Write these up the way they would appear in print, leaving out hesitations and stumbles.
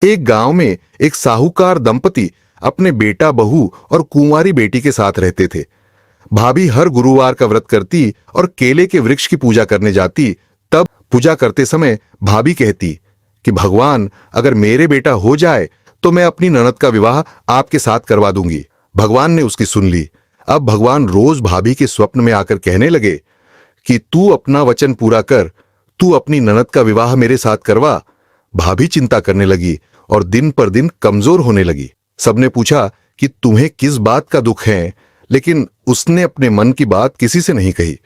एक गांव में एक साहूकार दंपति अपने बेटा बहू और कुंवारी बेटी के साथ रहते थे। भाभी हर गुरुवार का व्रत करती और केले के वृक्ष की पूजा करने जाती। तब पूजा करते समय भाभी कहती कि भगवान, अगर मेरे बेटा हो जाए तो मैं अपनी ननद का विवाह आपके साथ करवा दूंगी। भगवान ने उसकी सुन ली। अब भगवान रोज भाभी के स्वप्न में आकर कहने लगे कि तू अपना वचन पूरा कर, तू अपनी ननद का विवाह मेरे साथ करवा। भाभी चिंता करने लगी और दिन पर दिन कमजोर होने लगी। सबने पूछा कि तुम्हें किस बात का दुख है, लेकिन उसने अपने मन की बात किसी से नहीं कही।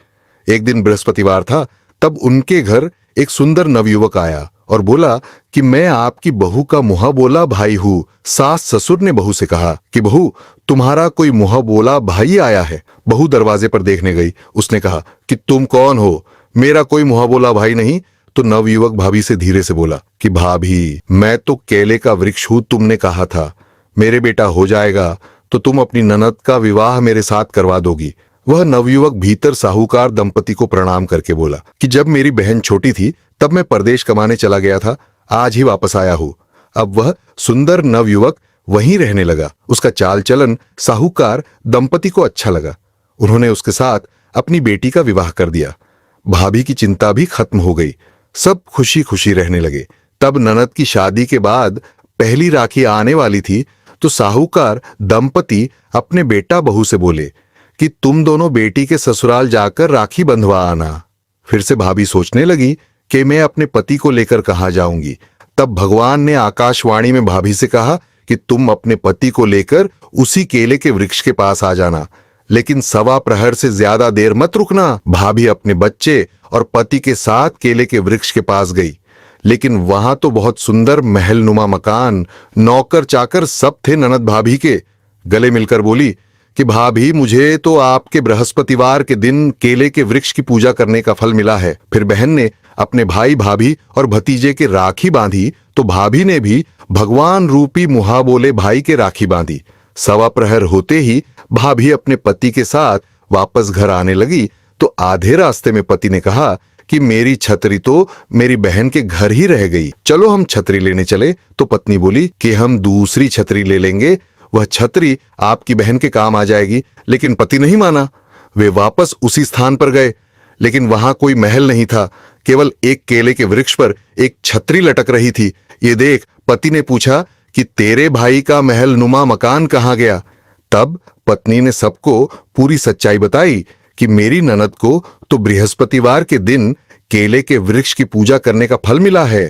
एक दिन बृहस्पतिवार था। तब उनके घर एक सुंदर नवयुवक आया और बोला कि मैं आपकी बहू का मुंह बोला भाई हूँ। सास ससुर ने बहू से कहा कि बहू, तुम्हारा कोई मुंह बोला भाई आया है। बहू दरवाजे पर देखने गई। उसने कहा कि तुम कौन हो? मेरा कोई मुंह बोला भाई नहीं। तो नवयुवक भाभी से धीरे से बोला कि भाभी, मैं तो केले का वृक्ष हूं। तुमने कहा था मेरे बेटा हो जाएगा तो तुम अपनी ननद का विवाह मेरे साथ करवा दोगी। वह नवयुवक भीतर साहूकार दंपति को प्रणाम करके बोला कि जब मेरी बहन छोटी थी तब मैं परदेश कमाने चला गया था, आज ही वापस आया हूं। अब वह सुंदर नवयुवक वहीं रहने लगा। उसका चाल चलन साहूकार दंपति को अच्छा लगा। उन्होंने उसके साथ अपनी बेटी का विवाह कर दिया। भाभी की चिंता भी खत्म हो गई। सब खुशी खुशी रहने लगे। तब ननद की शादी के बाद पहली राखी आने वाली थी तो साहूकार दंपति अपने बेटा बहू से बोले कि तुम दोनों बेटी के ससुराल जाकर राखी बंधवा आना। फिर से भाभी सोचने लगी कि मैं अपने पति को लेकर कहाँ जाऊंगी। तब भगवान ने आकाशवाणी में भाभी से कहा कि तुम अपने पति को लेकर उसी केले के वृक्ष के पास आ जाना, लेकिन सवा प्रहर से ज्यादा देर मत रुकना। भाभी अपने बच्चे और पति के साथ केले के वृक्ष के पास गई, लेकिन वहां तो बहुत सुंदर महलनुमा मकान, नौकर चाकर सब थे। ननद भाभी के गले मिलकर बोली कि भाभी, मुझे तो आपके बृहस्पतिवार के दिन केले के वृक्ष की पूजा करने का फल मिला है। फिर बहन ने अपने भाई भाभी और भतीजे के राखी बांधी तो भाभी ने भी भगवान रूपी मुहा बोले भाई के राखी बांधी। सवा प्रहर होते ही भाभी अपने पति के साथ वापस घर आने लगी तो आधे रास्ते में पति ने कहा कि मेरी छतरी तो मेरी बहन के घर ही रह गई, चलो हम छतरी लेने चले। तो पत्नी बोली कि हम दूसरी छतरी ले लेंगे, वह छतरी आपकी बहन के काम आ जाएगी। लेकिन पति नहीं माना। वे वापस उसी स्थान पर गए, लेकिन वहां कोई महल नहीं था, केवल एक केले के वृक्ष पर एक छतरी लटक रही थी। ये देख पति ने पूछा कि तेरे भाई का महल नुमा मकान कहाँ गया? तब पत्नी ने सबको पूरी सच्चाई बताई कि मेरी ननद को तो बृहस्पतिवार के दिन केले के वृक्ष की पूजा करने का फल मिला है।